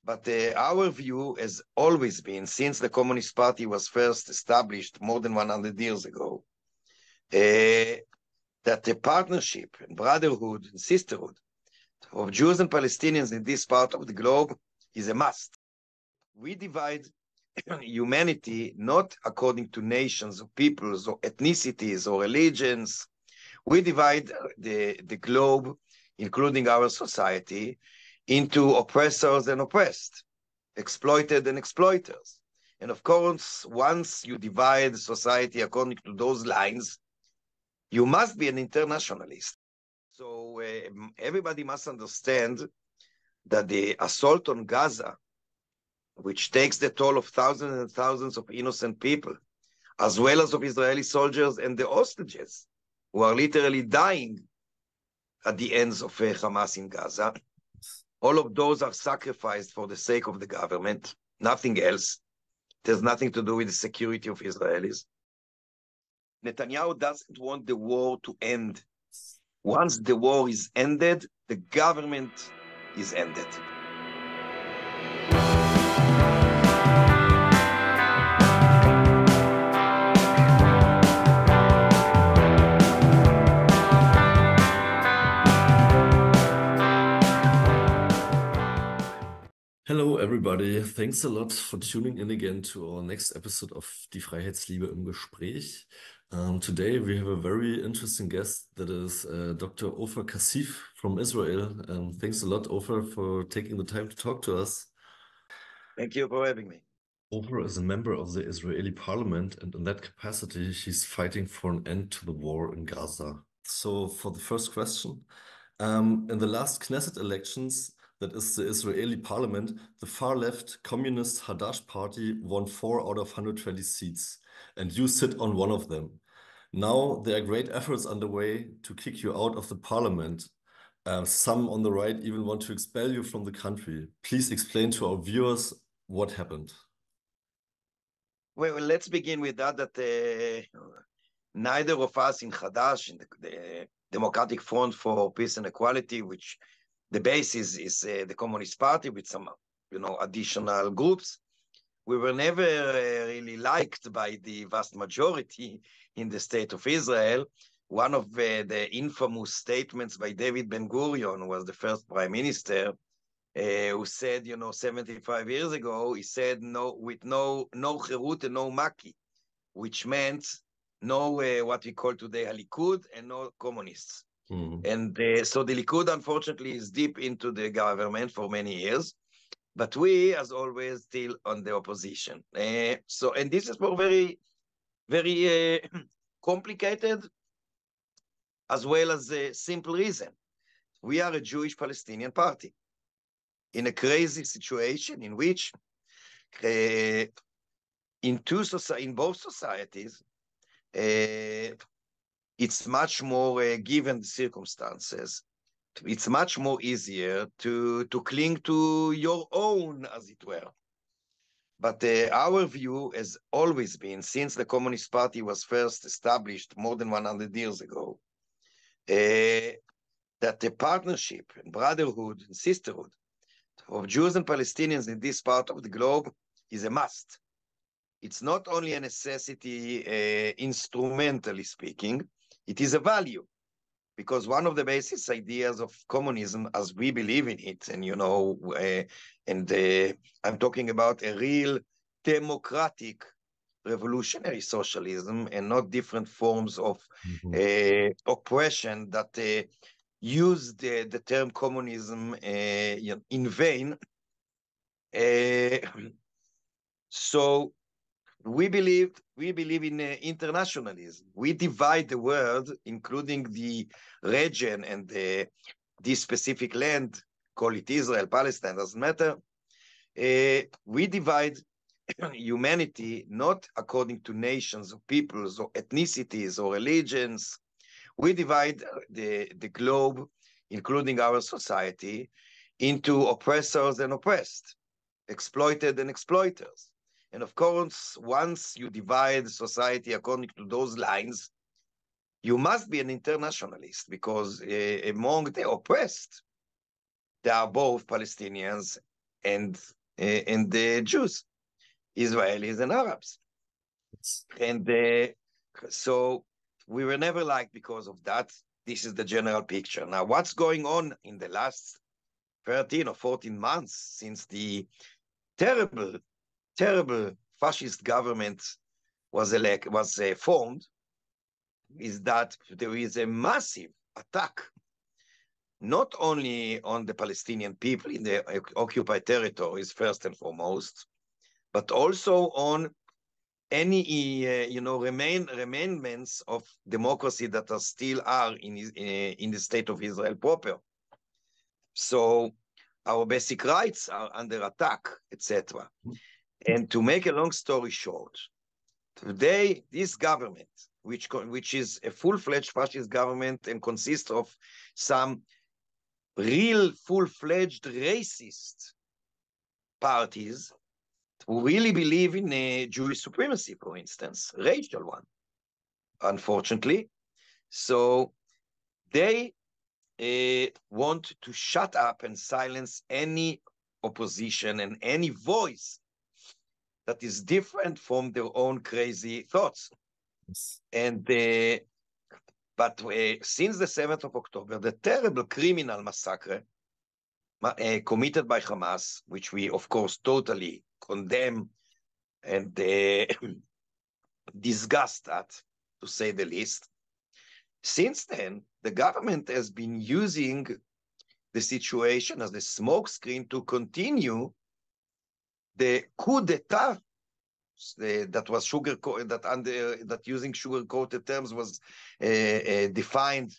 But our view has always been, since the Communist Party was first established more than 100 years ago, that the partnership and brotherhood and sisterhood of Jews and Palestinians in this part of the globe is a must. We divide humanity not according to nations or peoples or ethnicities or religions. We divide the globe, including our society, into oppressors and oppressed, exploited and exploiters. And of course, once you divide society according to those lines, you must be an internationalist. So everybody must understand that the assault on Gaza, which takes the toll of thousands and thousands of innocent people, as well as of Israeli soldiers and the hostages, who are literally dying at the hands of Hamas in Gaza, all of those are sacrificed for the sake of the government, nothing else. It has nothing to do with the security of Israelis. Netanyahu doesn't want the war to end. Once the war is ended, the government is ended. Hello, everybody. Thanks a lot for tuning in again to our next episode of Die Freiheitsliebe im Gespräch. Today we have a very interesting guest that is Dr. Ofer Cassif from Israel. Thanks a lot, Ofer, for taking the time to talk to us. Thank you for having me. Ofer is a member of the Israeli parliament, and in that capacity, she's fighting for an end to the war in Gaza. So for the first question, in the last Knesset elections, that is the Israeli parliament, the far-left communist Hadash party won 4 out of 120 seats, and you sit on one of them. Now there are great efforts underway to kick you out of the parliament. Some on the right even want to expel you from the country. Please explain to our viewers what happened. Well, let's begin with that neither of us in Hadash, in the Democratic Front for Peace and Equality, which the basis is the Communist Party with some, additional groups. We were never really liked by the vast majority in the state of Israel. One of the infamous statements by David Ben-Gurion, who was the first prime minister, who said, 75 years ago, he said, no Cherut and no Maki, which meant no what we call today Likud and no communists. And so the Likud, unfortunately, is deep into the government for many years, but we, as always, still on the opposition. And this is for very, very complicated, as well as a simple reason. We are a Jewish Palestinian party in a crazy situation in which in both societies, it's much more, given the circumstances, it's much more easier to cling to your own, as it were. But our view has always been, since the Communist Party was first established more than 100 years ago, that the partnership and brotherhood and sisterhood of Jews and Palestinians in this part of the globe is a must. It's not only a necessity, instrumentally speaking, it is a value, because one of the basis ideas of communism, as we believe in it, and I'm talking about a real democratic revolutionary socialism and not different forms of oppression that use the term communism in vain. So we believe in internationalism. We divide the world, including the region and this specific land, call it Israel, Palestine, doesn't matter. We divide humanity not according to nations or peoples or ethnicities or religions. We divide the globe, including our society, into oppressors and oppressed, exploited and exploiters. And of course, once you divide society according to those lines, you must be an internationalist, because among the oppressed, there are both Palestinians and the Jews, Israelis and Arabs. And so we were never liked because of that. This is the general picture. Now, what's going on in the last 13 or 14 months since the terrible, terrible fascist government was formed is that there is a massive attack, not only on the Palestinian people in the occupied territories, first and foremost, but also on any remainments of democracy that still are in the state of Israel proper. So our basic rights are under attack, etc. And to make a long story short, today this government, which is a full-fledged fascist government and consists of some real full-fledged racist parties who really believe in Jewish supremacy, for instance, racial one, unfortunately. So they want to shut up and silence any opposition and any voice that is different from their own crazy thoughts. Yes. And but since the 7th of October, the terrible criminal massacre committed by Hamas, which we, of course, totally condemn and disgust at, to say the least. Since then, the government has been using the situation as a smokescreen to continue the coup d'etat that was that using sugar-coated terms was defined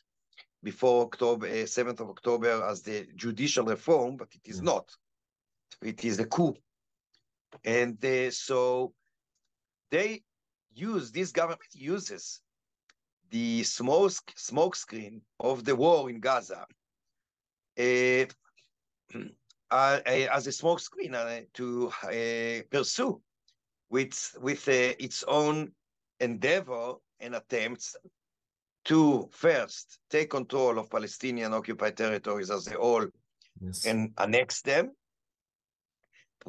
before 7th of October as the judicial reform, but it is not. It is a coup. And so this government uses the smokescreen of the war in Gaza as a smokescreen to pursue with its own endeavor and attempts to first take control of Palestinian occupied territories as a whole, yes, and annex them,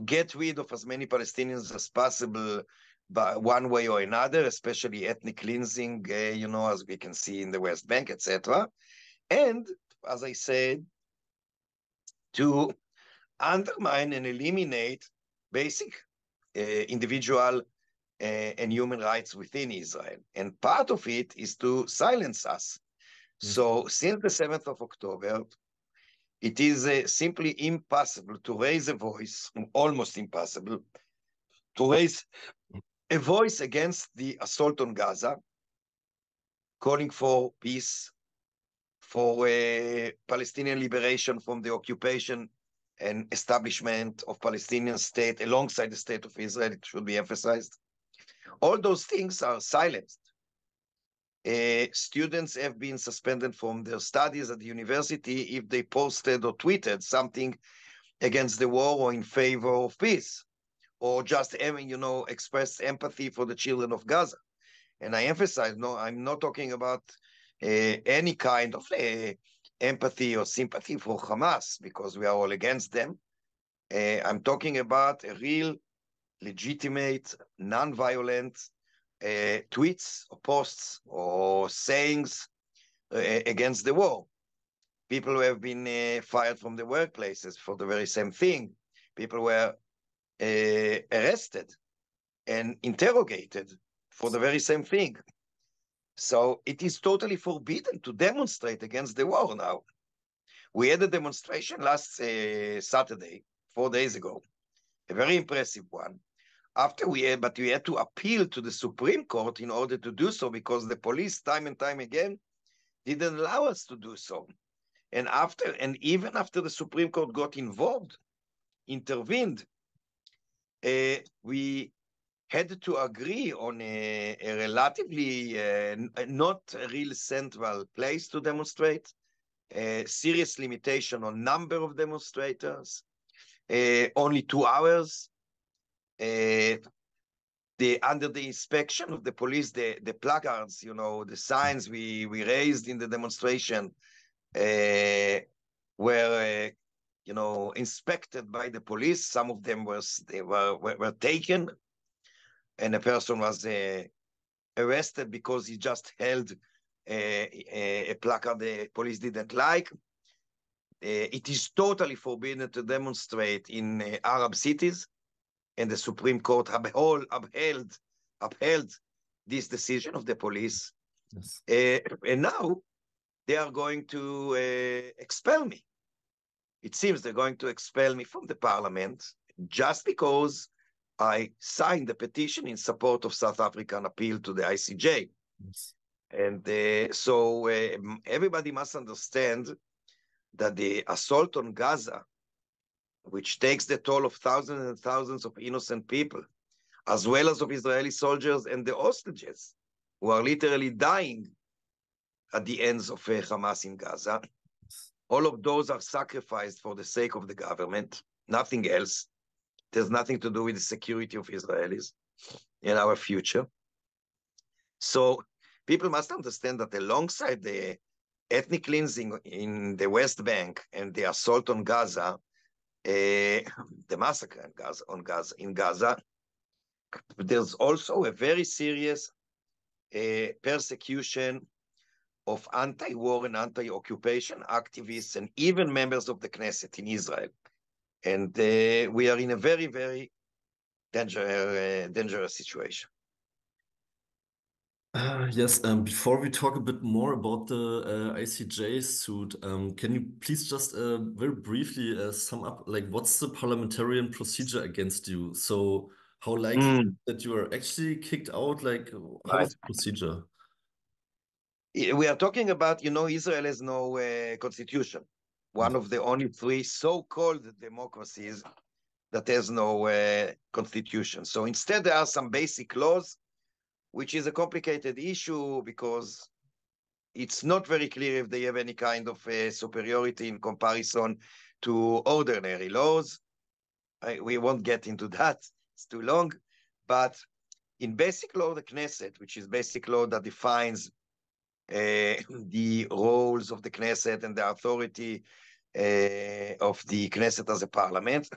get rid of as many Palestinians as possible by one way or another, especially ethnic cleansing, as we can see in the West Bank, etc. And, as I said, to undermine and eliminate basic individual and human rights within Israel. And part of it is to silence us. Yes. So since the 7th of October, it is simply impossible to raise a voice, almost impossible, to raise a voice against the assault on Gaza, calling for peace, for Palestinian liberation from the occupation and establishment of Palestinian state alongside the state of Israel, it should be emphasized. All those things are silenced. Students have been suspended from their studies at the university if they posted or tweeted something against the war or in favor of peace, or just having, expressed empathy for the children of Gaza. And I emphasize, no, I'm not talking about any kind of empathy or sympathy for Hamas, because we are all against them. I'm talking about a real, legitimate, non-violent tweets or posts or sayings against the war. People who have been fired from the workplaces for the very same thing. People were arrested and interrogated for the very same thing. So it is totally forbidden to demonstrate against the war now. We had a demonstration last Saturday, 4 days ago, a very impressive one. But we had to appeal to the Supreme Court in order to do so, because the police time and time again didn't allow us to do so. And even after the Supreme Court got involved, intervened, we had to agree on a relatively not a real central place to demonstrate, a serious limitation on number of demonstrators, only 2 hours. Under the inspection of the police, the placards, the signs we raised in the demonstration were inspected by the police. Some of them were taken, and a person was arrested because he just held a placard the police didn't like. It is totally forbidden to demonstrate in Arab cities, and the Supreme Court upheld this decision of the police. Yes. And now they are going to expel me. It seems they're going to expel me from the parliament just because I signed the petition in support of South African appeal to the ICJ. Yes. And so everybody must understand that the assault on Gaza, which takes the toll of thousands and thousands of innocent people, as well as of Israeli soldiers and the hostages, who are literally dying at the ends of Hamas in Gaza, all of those are sacrificed for the sake of the government, nothing else. There's nothing to do with the security of Israelis and our future. So people must understand that alongside the ethnic cleansing in the West Bank and the assault on Gaza, the massacre in Gaza, there's also a very serious persecution of anti-war and anti-occupation activists and even members of the Knesset in Israel. And we are in a very, very dangerous situation. Yes, before we talk a bit more about the ICJ suit, can you please just very briefly sum up, like, what's the parliamentarian procedure against you? So how likely that you are actually kicked out? Like, how is the procedure? We are talking about, Israel has no constitution. One of the only three so-called democracies that has no constitution. So instead, there are some basic laws, which is a complicated issue because it's not very clear if they have any kind of superiority in comparison to ordinary laws. We won't get into that. It's too long. But in basic law, the Knesset, which is basic law that defines the roles of the Knesset and the authority of the Knesset as a parliament.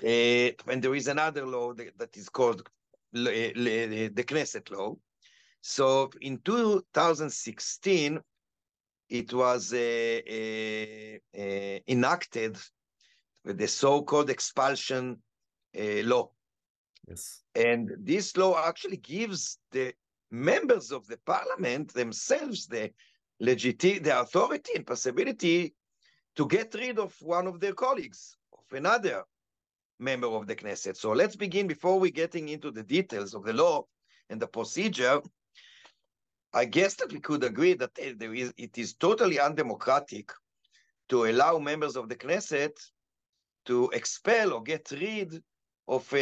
And there is another law that is called the Knesset law. So in 2016, it was enacted with the so-called expulsion law. Yes. And this law actually gives the members of the parliament themselves the authority and possibility to get rid of one of their colleagues, of another member of the Knesset. So let's begin, before we getting into the details of the law and the procedure. I guess that we could agree that it is totally undemocratic to allow members of the Knesset to expel or get rid of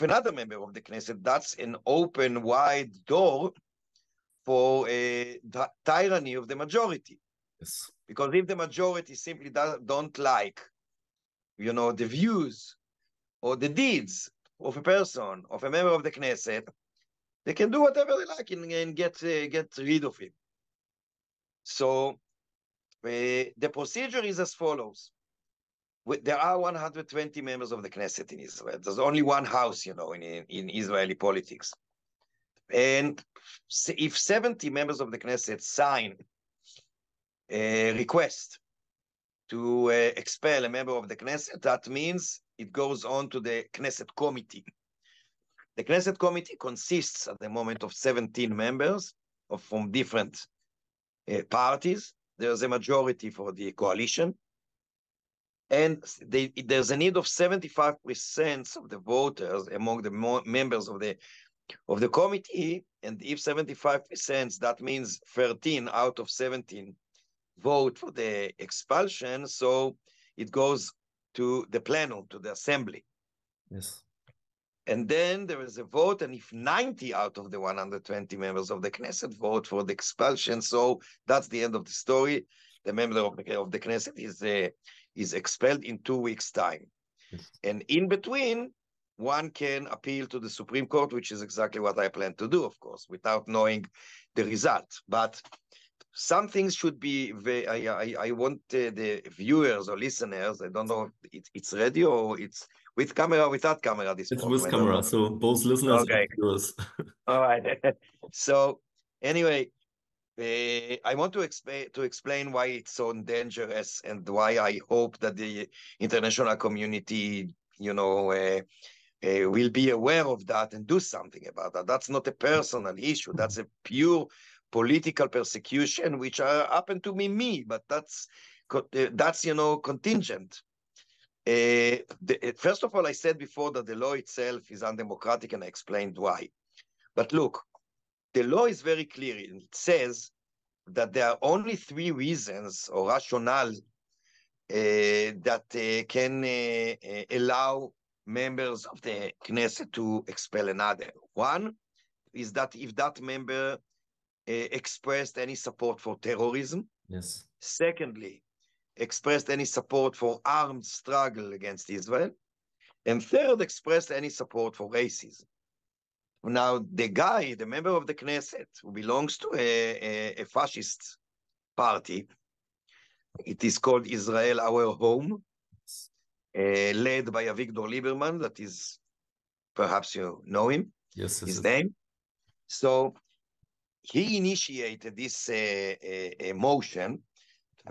another member of the Knesset. That's an open, wide door for the tyranny of the majority. Yes. Because if the majority simply don't like, the views or the deeds of a person, of a member of the Knesset, they can do whatever they like and get rid of him. So the procedure is as follows. There are 120 members of the Knesset in Israel. There's only one house, in Israeli politics. And if 70 members of the Knesset sign a request to expel a member of the Knesset, that means it goes on to the Knesset committee. The Knesset committee consists at the moment of 17 members from different parties. There's a majority for the coalition. And there's a need of 75% of the voters among the members of the committee. And if 75%, that means 13 out of 17 vote for the expulsion. So it goes to the plenum, to the assembly. Yes. And then there is a vote, and if 90 out of the 120 members of the Knesset vote for the expulsion, so that's the end of the story. The member of the Knesset is expelled in 2 weeks' time. Yes. And in between, one can appeal to the Supreme Court, which is exactly what I plan to do, of course, without knowing the result. But some things should be I want the viewers or listeners, I don't know if it's ready or it's with camera or without camera, this It's program. with camera, so both listeners Okay. and viewers. All right. So anyway, I want to explain why it's so dangerous and why I hope that the international community, will be aware of that and do something about that. That's not a personal issue. That's a pure political persecution, which happened to me, but that's contingent. First of all, I said before that the law itself is undemocratic, and I explained why. But look, the law is very clear. It says that there are only three reasons or rationale that can allow members of the Knesset to expel another. One is that if that member expressed any support for terrorism. Yes. Secondly, expressed any support for armed struggle against Israel. And third, expressed any support for racism. Now, the member of the Knesset, who belongs to a fascist party, it is called Israel Our Home, led by Avigdor Lieberman, that is, perhaps you know him, his name. So he initiated this motion,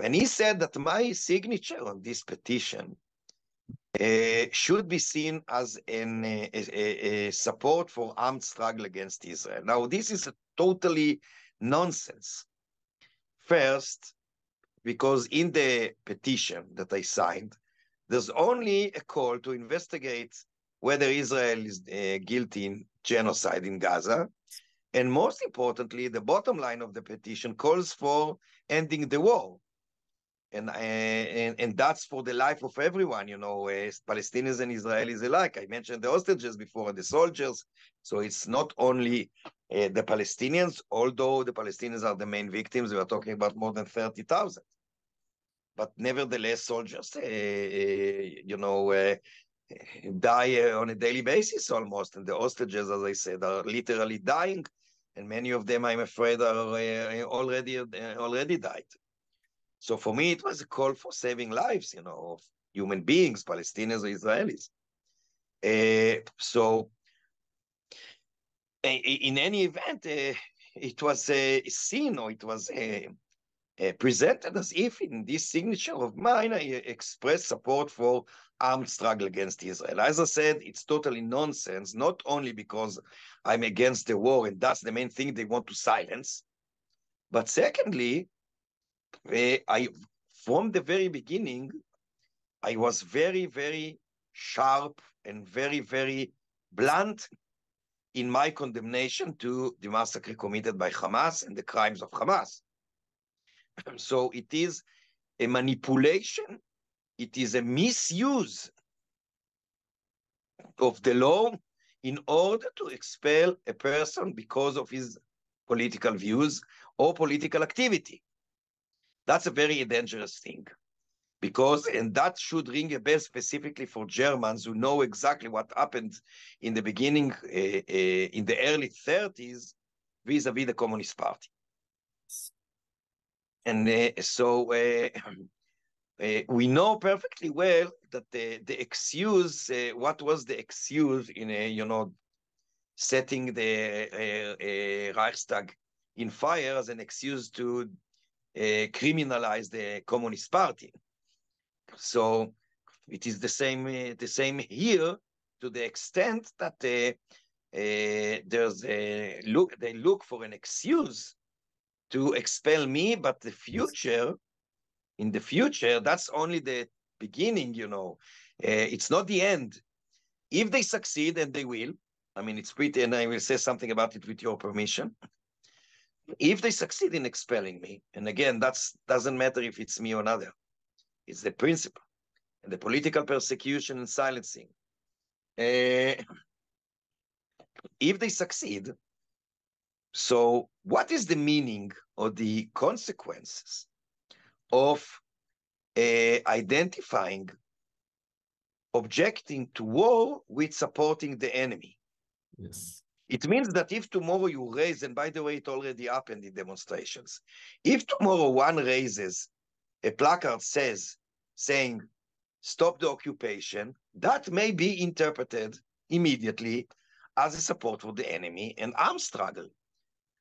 and he said that my signature on this petition should be seen as a support for armed struggle against Israel. Now, this is a totally nonsense. First, because in the petition that I signed, there's only a call to investigate whether Israel is guilty in genocide in Gaza. And most importantly, the bottom line of the petition calls for ending the war. And that's for the life of everyone, Palestinians and Israelis alike. I mentioned the hostages before, the soldiers. So it's not only the Palestinians, although the Palestinians are the main victims. We are talking about more than 30,000. But nevertheless, soldiers, die on a daily basis almost. And the hostages, as I said, are literally dying. And many of them, I'm afraid, are already died. So for me, it was a call for saving lives, of human beings, Palestinians or Israelis. So in any event, it was seen, or it was presented as if in this signature of mine, I expressed support for armed struggle against Israel. As I said, it's totally nonsense, not only because I'm against the war, and that's the main thing they want to silence, but secondly, from the very beginning, I was very, very sharp and very, very blunt in my condemnation to the massacre committed by Hamas and the crimes of Hamas. So it is a manipulation, it is a misuse of the law in order to expel a person because of his political views or political activity. That's a very dangerous thing, and that should ring a bell specifically for Germans who know exactly what happened in the beginning, in the early 30s, vis-a-vis the Communist Party. And so we know perfectly well that the excuse, what was the excuse in setting the Reichstag in fire as an excuse to criminalize the Communist Party. So it is the same here, to the extent that they look for an excuse to expel me, but in the future, that's only the beginning, it's not the end. If they succeed, and they will, it's pretty, and I will say something about it with your permission. If they succeed in expelling me, and again, that doesn't matter if it's me or another, it's the principle and the political persecution and silencing. If they succeed, so what is the meaning or the consequences of identifying, objecting to war with supporting the enemy? Yes. It means that if tomorrow you raise, and by the way, it already happened in demonstrations, if tomorrow one raises a placard saying, stop the occupation, that may be interpreted immediately as a support for the enemy and armed struggle.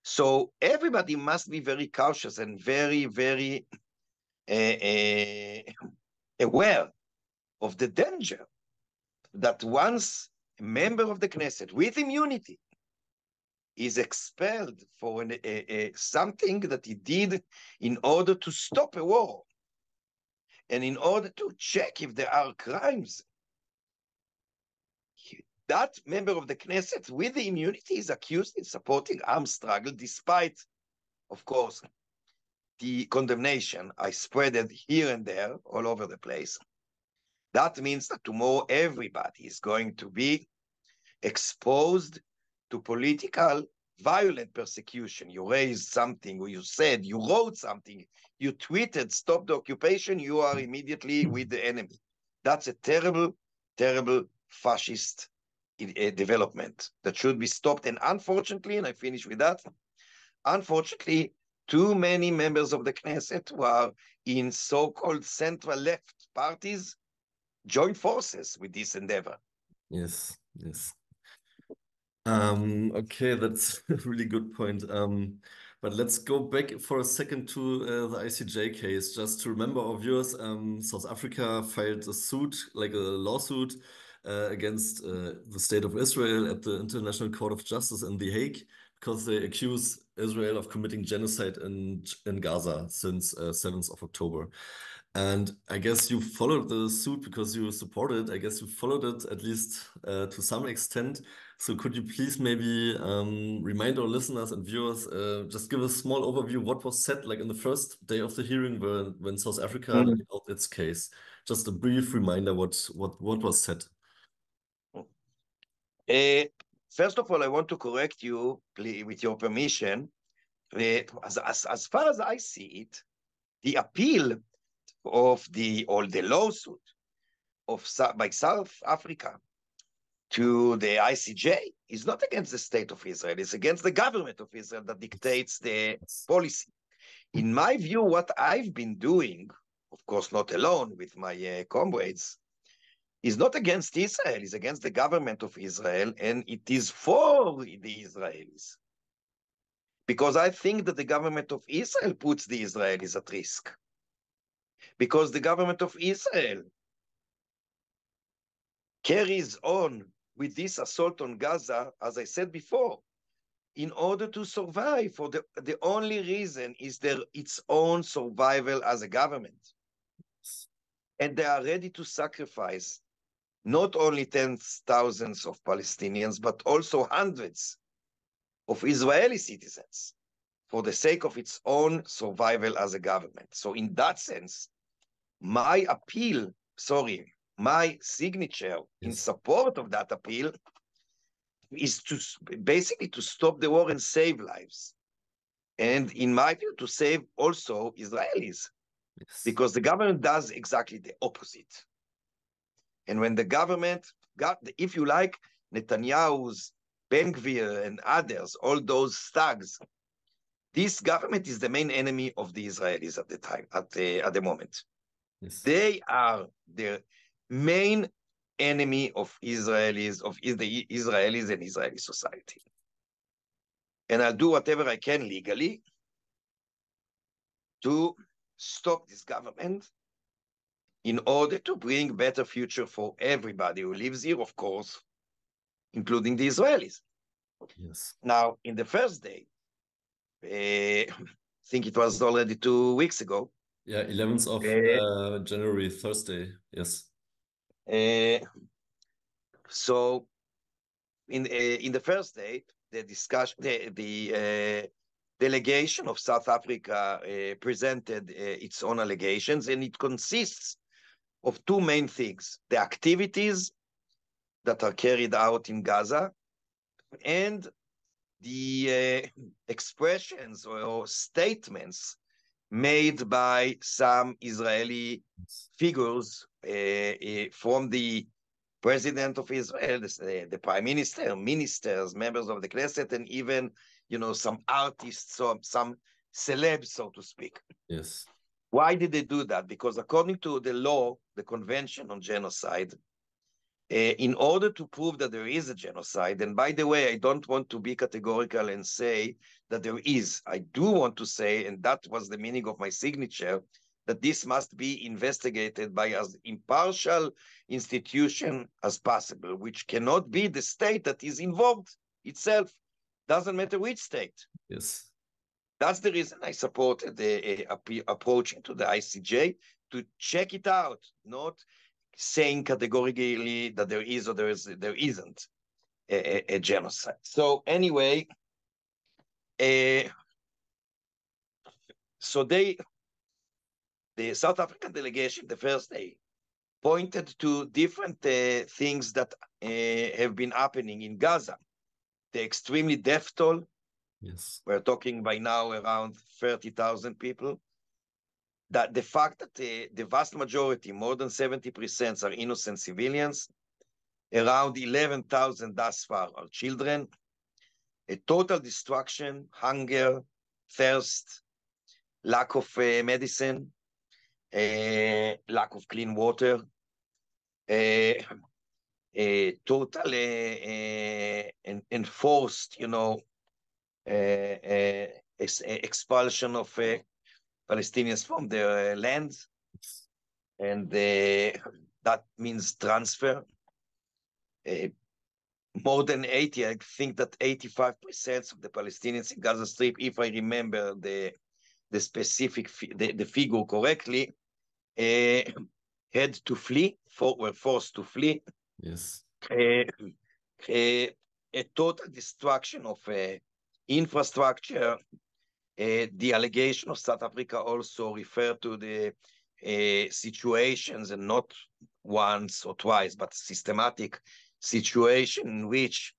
So everybody must be very cautious and very, very aware of the danger that once a member of the Knesset with immunity is expelled for something that he did in order to stop a war and in order to check if there are crimes, that member of the Knesset with the immunity is accused in supporting armed struggle, despite, of course, the condemnation I spread it here and there all over the place. That means that tomorrow everybody is going to be exposed to political violent persecution. You raised something, or you said, you wrote something, you tweeted, stop the occupation, you are immediately with the enemy. That's a terrible, terrible fascist development that should be stopped. And unfortunately, and I finish with that, unfortunately, too many members of the Knesset who are in so-called central left parties join forces with this endeavor. Yes, yes. Okay, that's a really good point. But let's go back for a second to the ICJ case. Just to remember our viewers, South Africa filed a suit, like a lawsuit, against the state of Israel at the International Court of Justice in The Hague, because they accuse Israel of committing genocide in Gaza since 7th of October. And I guess you followed the suit because you supported it. I guess you followed it at least to some extent. So could you please maybe remind our listeners and viewers, just give a small overview what was said like in the first day of the hearing when South Africa laid out its case? Just a brief reminder what was said. First of all, I want to correct you, please, with your permission. As far as I see it, the appeal of the lawsuit by South Africa to the ICJ is not against the state of Israel, it's against the government of Israel that dictates the policy. In my view, what I've been doing, of course not alone with my comrades, is not against Israel, it's against the government of Israel, and it is for the Israelis. Because I think that the government of Israel puts the Israelis at risk. Because the government of Israel carries on with this assault on Gaza, as I said before, in order to survive. For the only reason is its own survival as a government. And they are ready to sacrifice not only tens of thousands of Palestinians, but also hundreds of Israeli citizens for the sake of its own survival as a government. So in that sense, my signature in support of that appeal is to basically to stop the war and save lives. And in my view, to save also Israelis, because the government does exactly the opposite. And when the government if you like, Netanyahu's, Ben Gvir and others, all those thugs, this government is the main enemy of the Israelis at the time, at the moment. Yes. They are the main enemy of Israelis, of the Israelis and Israeli society. And I'll do whatever I can legally to stop this government in order to bring better future for everybody who lives here, of course, including the Israelis. Yes. Now, in the first day, I think it was already 2 weeks ago. Yeah, 11th of January, Thursday. Yes. So, in the first day, the discussion, the delegation of South Africa presented its own allegations, and it consists of two main things: the activities that are carried out in Gaza and the expressions or statements made by some Israeli figures from the President of Israel, the Prime Minister, ministers, members of the Knesset, and even, some artists, some celebs, so to speak. Yes. Why did they do that? Because according to the law, the Convention on Genocide, in order to prove that there is a genocide, and by the way, I don't want to be categorical and say that there is. I do want to say, and that was the meaning of my signature, that this must be investigated by as impartial institution as possible, which cannot be the state that is involved itself. Doesn't matter which state. Yes. That's the reason I supported the approach to the ICJ to check it out, not saying categorically that there is or there isn't a genocide. So anyway, so the South African delegation, the first day, pointed to different things that have been happening in Gaza. The extremely death toll. Yes. We're talking by now around 30,000 people. That the fact that the vast majority, more than 70%, are innocent civilians. Around 11,000 thus far are children. A total destruction, hunger, thirst, lack of medicine, lack of clean water, total enforced, expulsion of Palestinians from their lands, and that means transfer. More than 80, I think that 85% of the Palestinians in Gaza Strip, if I remember the specific the figure correctly, had to flee, were forced to flee. Yes. A total destruction of infrastructure. The allegation of South Africa also referred to the situations, and not once or twice, but systematic situation in which,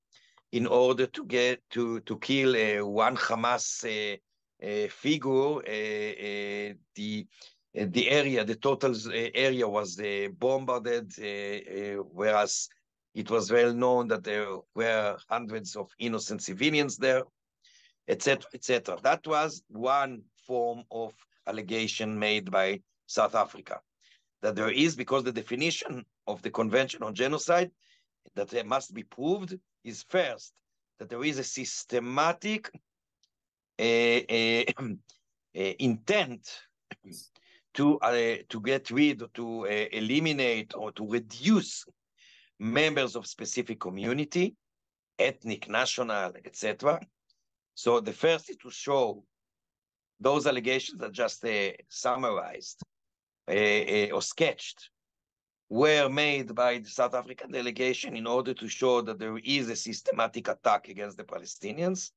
in order to get to kill one Hamas figure, the area, the total area was bombarded, whereas it was well known that there were hundreds of innocent civilians there, etc., etc. That was one form of allegation made by South Africa, that there is, because the definition of the Convention on Genocide that must be proved is first, that there is a systematic intent to get rid, or to eliminate, or to reduce members of specific community, ethnic, national, etc. So the first is to show those allegations that just summarized or sketched were made by the South African delegation in order to show that there is a systematic attack against the Palestinians.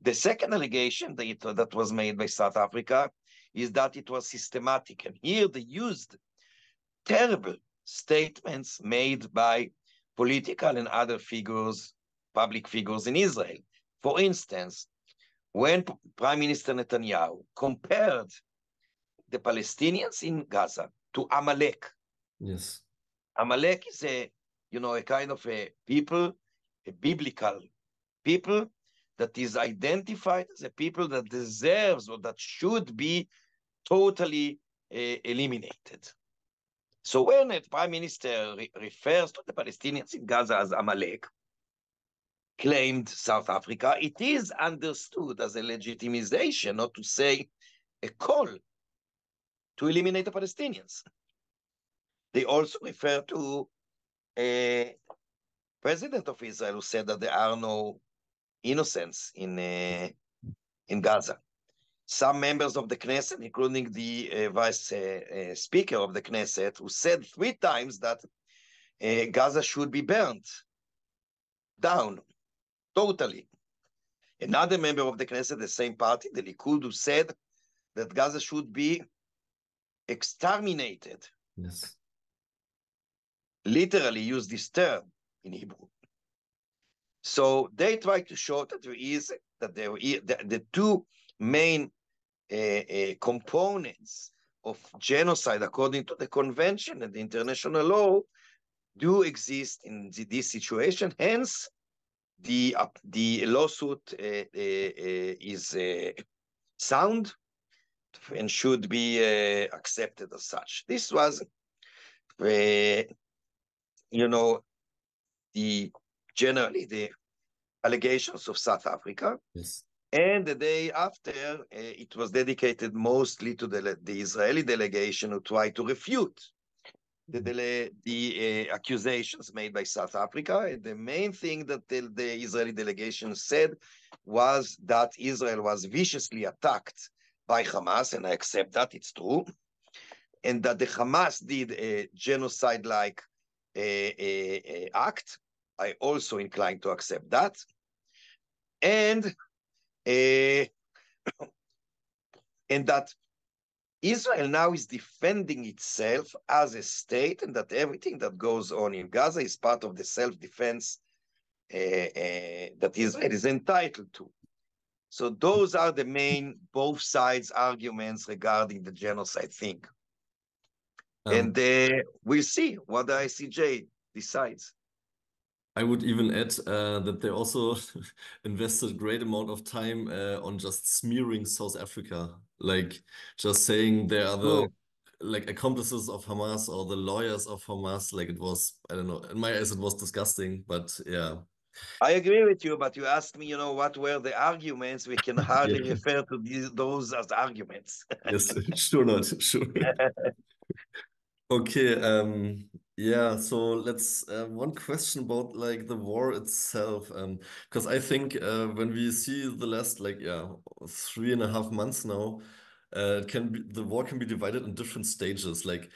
The second allegation that was made by South Africa is that it was systematic. And here they used terrible statements made by political and other figures, public figures in Israel. For instance, when Prime Minister Netanyahu compared the Palestinians in Gaza to Amalek. Yes. Amalek is a kind of a people, a biblical people that is identified as a people that deserves, or that should be totally eliminated. So when a prime minister refers to the Palestinians in Gaza as Amalek, claimed South Africa, it is understood as a legitimization, not to say a call to eliminate the Palestinians. They also refer to a president of Israel who said that there are no innocents in Gaza. Some members of the Knesset, including the vice speaker of the Knesset, who said 3 times that Gaza should be burnt down totally. Another member of the Knesset, the same party, the Likud, who said that Gaza should be exterminated. Yes. Literally used this term in Hebrew. So they try to show that the two main components of genocide, according to the convention and the international law, do exist in this situation. Hence, the lawsuit is sound and should be accepted as such. This was, generally the allegations of South Africa. Yes. And the day after, it was dedicated mostly to the Israeli delegation who tried to refute the accusations made by South Africa. And the main thing that the Israeli delegation said was that Israel was viciously attacked by Hamas, and I accept that, it's true, and that the Hamas did a genocide-like act. I also incline to accept that. And that Israel now is defending itself as a state, and that everything that goes on in Gaza is part of the self-defense that Israel is entitled to. So those are the main, both sides' arguments regarding the genocide thing. And we'll see what the ICJ decides. I would even add that they also invested a great amount of time on just smearing South Africa, like just saying they are the like accomplices of Hamas or the lawyers of Hamas. Like it was, I don't know, in my eyes it was disgusting, but yeah. I agree with you, but you asked me, what were the arguments? We can hardly Yeah. refer to those as arguments. Yes, sure not, sure. Okay, yeah, so let's one question about like the war itself, because I think when we see the last like 3.5 months now, the war can be divided in different stages, like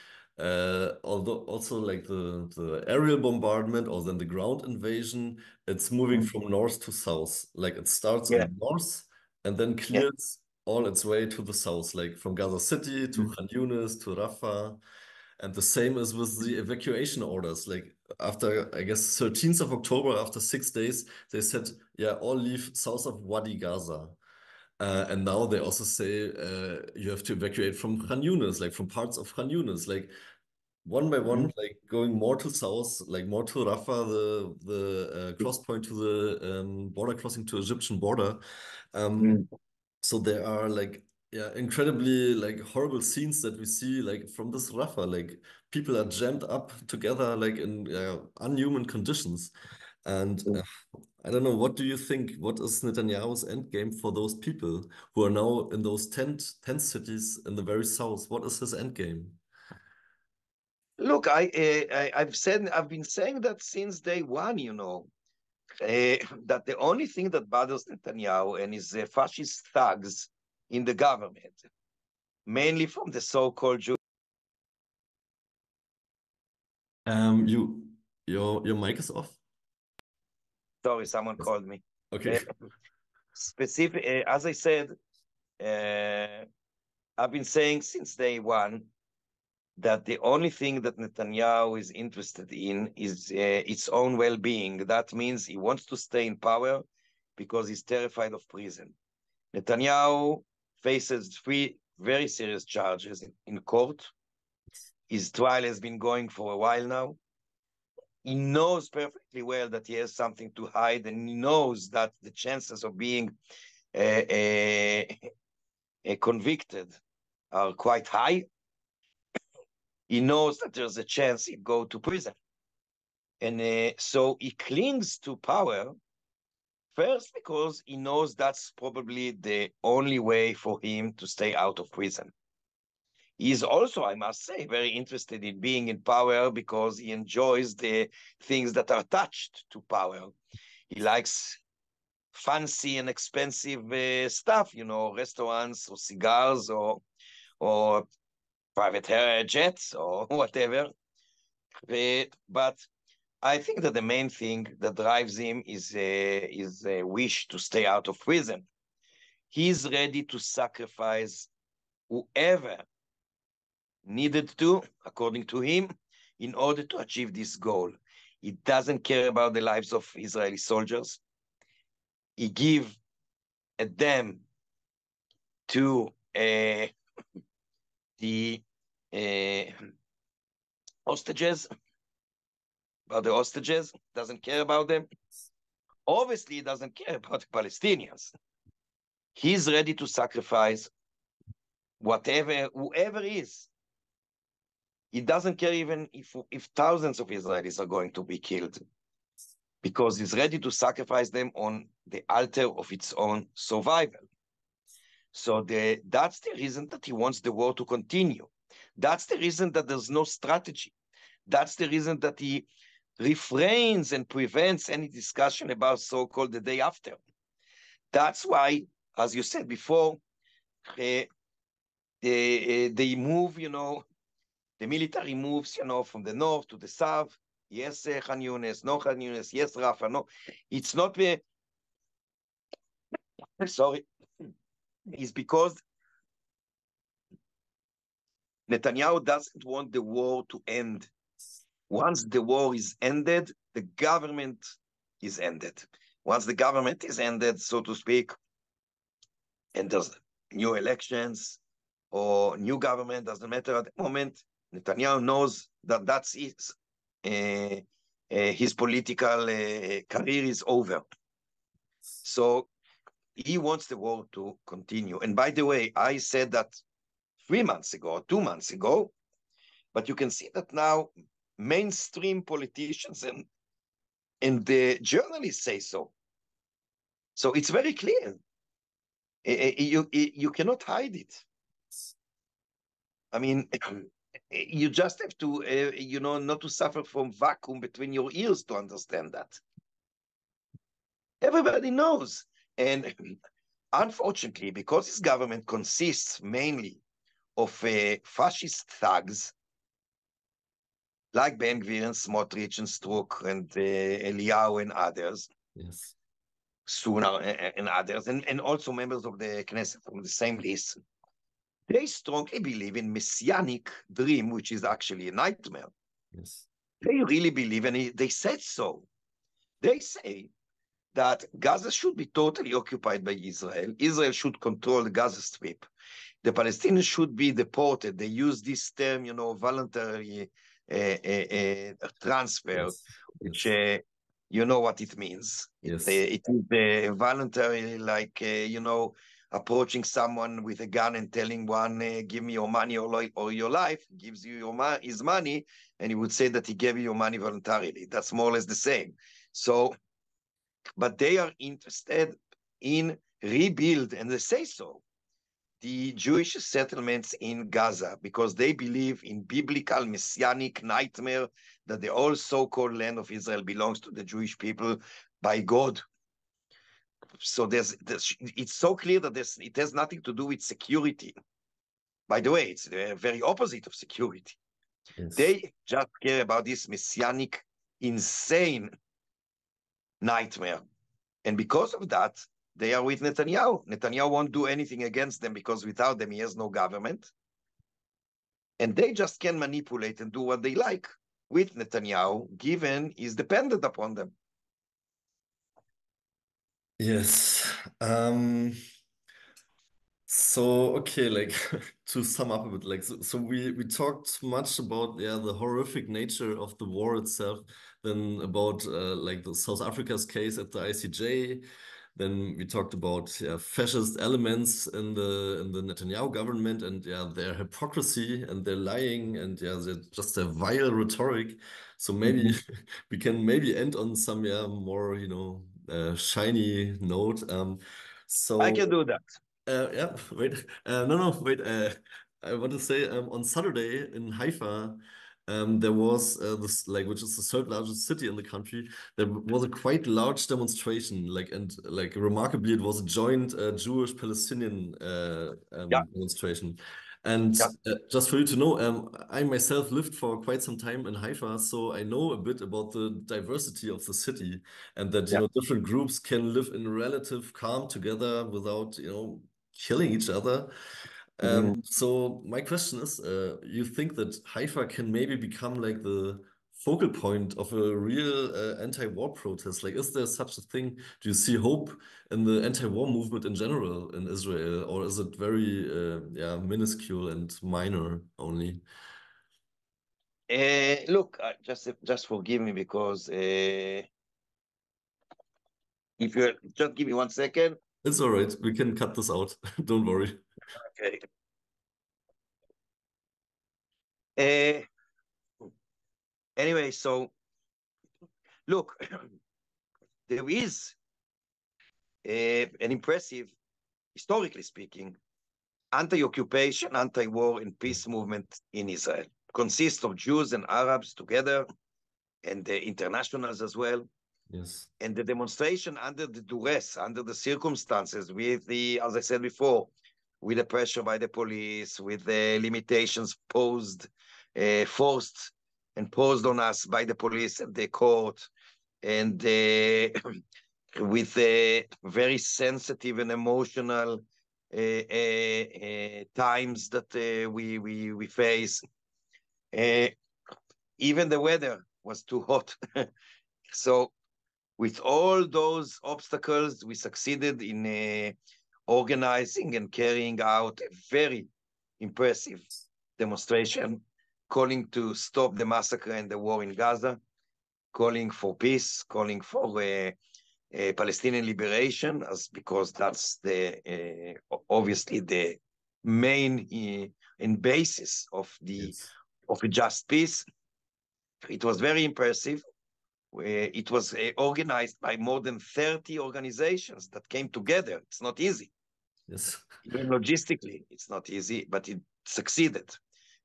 although also like the aerial bombardment or then the ground invasion, it's moving from north to south, like it starts in Yeah. the north and then Yeah. clears all its way to the south, like from Gaza City to Khan Yunis to Rafah. And the same is with the evacuation orders. Like after, I guess, 13th of October, after 6 days, they said, yeah, all leave south of Wadi Gaza. And now they also say you have to evacuate from Khan Yunis, like from parts of Khan Yunis, like one by one, like going more to south, like more to Rafah, the cross point to the border crossing to Egyptian border. So there are like incredibly like horrible scenes that we see like from this Rafah, like people are jammed up together like in unhuman conditions. And I don't know, what do you think? What is Netanyahu's end game for those people who are now in those tent cities in the very south? What is his end game? Look, I've been saying that since day one, that the only thing that bothers Netanyahu and his fascist thugs in the government, mainly from the so-called Jew. Your mic is off. Sorry, someone called me. Okay. Specific, as I said, I've been saying since day one that the only thing that Netanyahu is interested in is its own well-being. That means he wants to stay in power because he's terrified of prison. Netanyahu faces 3 very serious charges in court. His trial has been going for a while now. He knows perfectly well that he has something to hide, and he knows that the chances of being convicted are quite high. He knows that there's a chance he'd go to prison. And so he clings to power, first because he knows that's probably the only way for him to stay out of prison. He is also, I must say, very interested in being in power because he enjoys the things that are attached to power. He likes fancy and expensive stuff, restaurants or cigars or private jets or whatever. But I think that the main thing that drives him is a wish to stay out of prison. He's ready to sacrifice whoever needed to, according to him, in order to achieve this goal. He doesn't care about the lives of Israeli soldiers. He gives a damn to the hostages, about the hostages, doesn't care about them. Obviously, he doesn't care about the Palestinians. He's ready to sacrifice whoever is. He doesn't care even if thousands of Israelis are going to be killed, because he's ready to sacrifice them on the altar of its own survival. So that's the reason that he wants the war to continue. That's the reason that there's no strategy. That's the reason that he refrains and prevents any discussion about so-called the day after. That's why, as you said before, they move, the military moves, from the north to the south. Yes, Khan Yunis, no Khan Yunis, yes, Rafah, no. It's not sorry, it's because Netanyahu doesn't want the war to end. Once the war is ended, the government is ended. Once the government is ended, so to speak, and there's new elections or new government, doesn't matter at the moment, Netanyahu knows that that's his political career is over. So he wants the war to continue. And by the way, I said that 3 months ago, 2 months ago, but you can see that now mainstream politicians and the journalists say so. So it's very clear. You cannot hide it. I mean, you just have to, not to suffer from vacuum between your ears to understand that. Everybody knows. And unfortunately, because this government consists mainly of fascist thugs like Ben Gvir and Smotrich and Strzok and Eliyahu and others, Yes. Suna and others, and also members of the Knesset from the same list, they strongly believe in messianic dream, which is actually a nightmare. Yes. They really believe, and they said so. They say that Gaza should be totally occupied by Israel. Israel should control the Gaza Strip. The Palestinians should be deported. They use this term, voluntary transfer, Yes. which Yes. you know what it means. Yes. It is voluntary, like, approaching someone with a gun and telling one, give me your money or your life, gives you his money, and he would say that he gave you your money voluntarily. That's more or less the same. So, but they are interested in rebuild, and they say so, the Jewish settlements in Gaza, because they believe in biblical messianic nightmare that the whole so-called land of Israel belongs to the Jewish people by God. So it's so clear that it has nothing to do with security. By the way, it's the very opposite of security. Yes. They just care about this messianic, insane nightmare. And because of that, they are with Netanyahu. Netanyahu won't do anything against them because without them, he has no government. And they just can manipulate and do what they like with Netanyahu, given he's dependent upon them. Yes. So okay, like to sum up a bit, like so we talked much about the horrific nature of the war itself, then about like the South Africa's case at the ICJ, then we talked about fascist elements in the Netanyahu government and their hypocrisy and their lying and just their vile rhetoric. So maybe we can maybe end on some more shiny note. I So. can do that. Yeah, wait. No, wait. I want to say on Saturday in Haifa, there was this like which is the third largest city in the country. There was a quite large demonstration, like remarkably, it was a joint Jewish-Palestinian Yeah, demonstration. And yeah. just for you to know, I myself lived for quite some time in Haifa, so I know a bit about the diversity of the city and that Yeah. different groups can live in relative calm together without killing each other. So my question is, you think that Haifa can maybe become like the focal point of a real anti-war protest? Like, is there such a thing? Do you see hope in the anti-war movement in general in Israel, or is it very minuscule and minor only? Look, just forgive me because if you just give me 1 second. It's all right. We can cut this out. Don't worry. Okay. Uh, anyway, so look, there is an impressive, historically speaking, anti-occupation, anti-war, and peace movement in Israel. Consists of Jews and Arabs together, and the internationals as well. Yes. And the demonstration under the duress, under the circumstances, with the, as I said before, with the pressure by the police, with the limitations forced and posed on us by the police and the court, and with very sensitive and emotional times that we face. Even the weather was too hot. So with all those obstacles, we succeeded in organizing and carrying out a very impressive demonstration, calling to stop the massacre and the war in Gaza, calling for peace, calling for Palestinian liberation, because that's obviously the main and basis of a just peace. It was very impressive. It was organized by more than 30 organizations that came together. It's not easy. Yes. Even logistically, it's not easy, but it succeeded.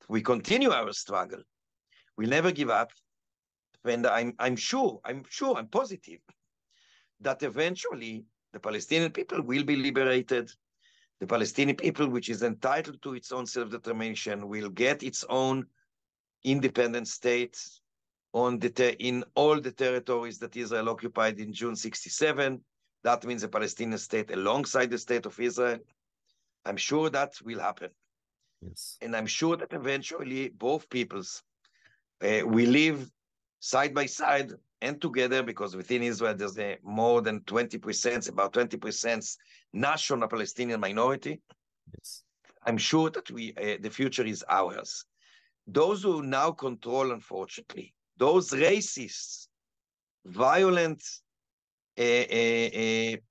We continue our struggle. We'll never give up. And I'm positive that eventually the Palestinian people will be liberated. The Palestinian people, which is entitled to its own self-determination, will get its own independent state in all the territories that Israel occupied in June 1967. That means a Palestinian state alongside the state of Israel. I'm sure that will happen. Yes. And I'm sure that eventually both peoples will live side by side and together, because within Israel there's more than 20%, about 20% national Palestinian minority. Yes. I'm sure that the future is ours. Those who now control, unfortunately, those racists, violent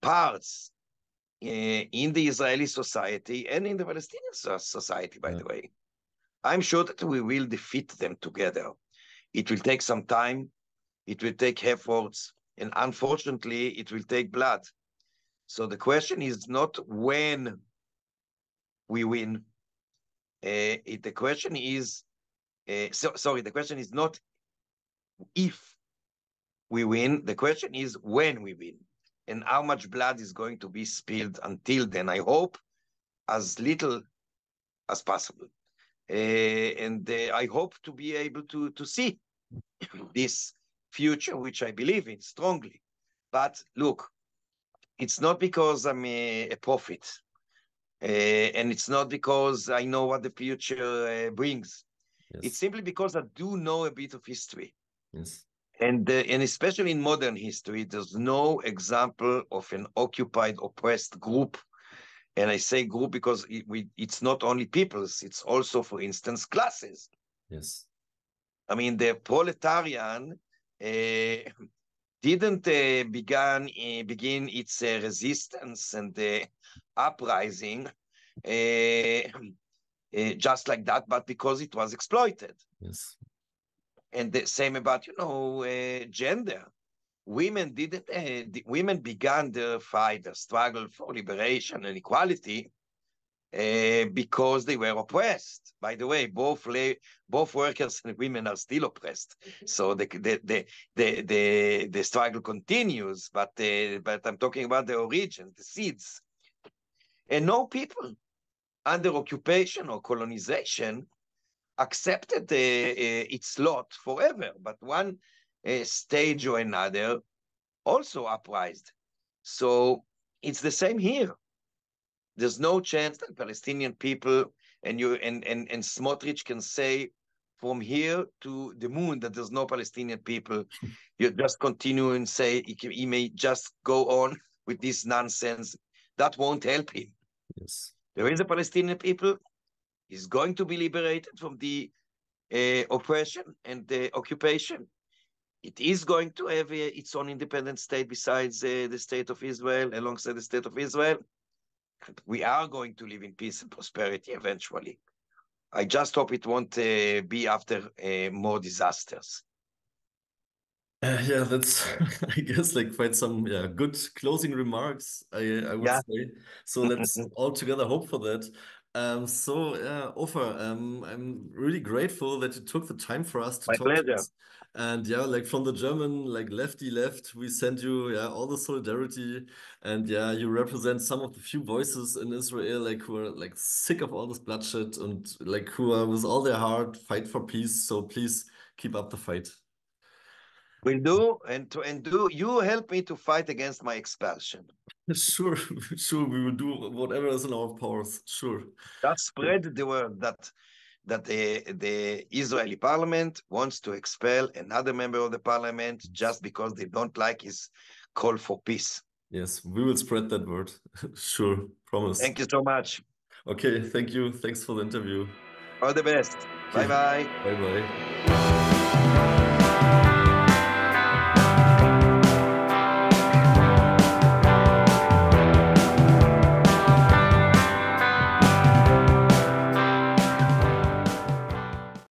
parts in the Israeli society and in the Palestinian society, by the way, I'm sure that we will defeat them together. It will take some time, it will take efforts, and unfortunately, it will take blood. So the question is not when we win. The question is, the question is not if we win. The question is when we win, and how much blood is going to be spilled until then. I hope as little as possible. And I hope to be able to see this future, which I believe in strongly. But look, it's not because I'm a prophet, and it's not because I know what the future brings. Yes. It's simply because I do know a bit of history. Yes. And especially in modern history, there's no example of an occupied, oppressed group. And I say group because it's not only peoples, it's also, for instance, classes. Yes. I mean, the proletarian didn't begin its resistance and uprising just like that, but because it was exploited. Yes. And the same about, gender. Women women began their fight, their struggle for liberation and equality because they were oppressed. By the way, both workers and women are still oppressed. So the struggle continues, but I'm talking about the origin, the seeds. And no people under occupation or colonization accepted its lot forever, but one stage or another also uprised. So it's the same here. There's no chance that Palestinian people and Smotrich can say from here to the moon that there's no Palestinian people. You just continue and say he may just go on with this nonsense. That won't help him. Yes. There is a Palestinian people. He's going to be liberated from the oppression and occupation. It is going to have its own independent state besides the state of Israel, alongside the state of Israel. We are going to live in peace and prosperity eventually. I just hope it won't be after more disasters. Yeah, that's I guess like quite some good closing remarks, I would Yeah, say. So let's all together hope for that. So yeah, Ofer, I'm really grateful that you took the time for us to my talk to pleasure. us. And yeah, like from the German like lefty left, we send you all the solidarity. And yeah, you represent some of the few voices in Israel like who are like sick of all this bloodshed and like who are with all their heart fight for peace. So please keep up the fight. Will do, and do you help me to fight against my expulsion. Sure, sure, we will do whatever is in our powers. Sure. Just spread the word that the Israeli parliament wants to expel another member of the parliament just because they don't like his call for peace. Yes, we will spread that word. Sure, promise. Thank you so much. Okay, thank you. Thanks for the interview. All the best. Bye Okay, bye. bye bye.